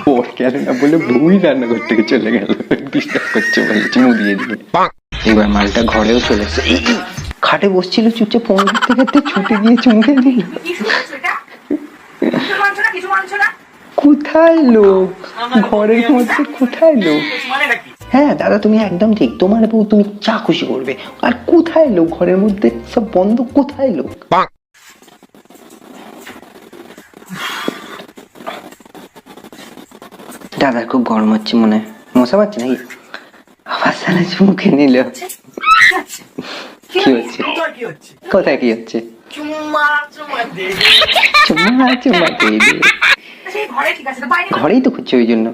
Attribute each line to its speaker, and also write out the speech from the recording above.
Speaker 1: বর কেন না বলে বউই রান্নাঘর থেকে চলে গেল, ডিস্টার্ব করছে বলে চুমু দিয়ে দিয়ে। এবার মালটা ঘরেও চলে এসেছে, খাটে বসছিল চুপচাপ ফোন ঘাটতে ঘাটতে ছুটে গিয়ে চুমুকে দিল। কোথায় লোক ঘরের মধ্যে, কোথায় লোক? হ্যাঁ দাদা তুমি একদম ঠিক, তোমার বউ তুমি যা খুশি করবে, আর কোথায় লোক ঘরের মধ্যে, সব বন্ধ, কোথায় লোক? দাদার খুব গরম হচ্ছে মনে হয়, মশা পাচ্ছে নাকি? আবার সারা চুমুকে নিল। কি হচ্ছে? কোথায় কি হচ্ছে? চুম্মা চুম্মা দিয়ে দিবে। ঘরেই তো খুঁজছে ওই জন্য।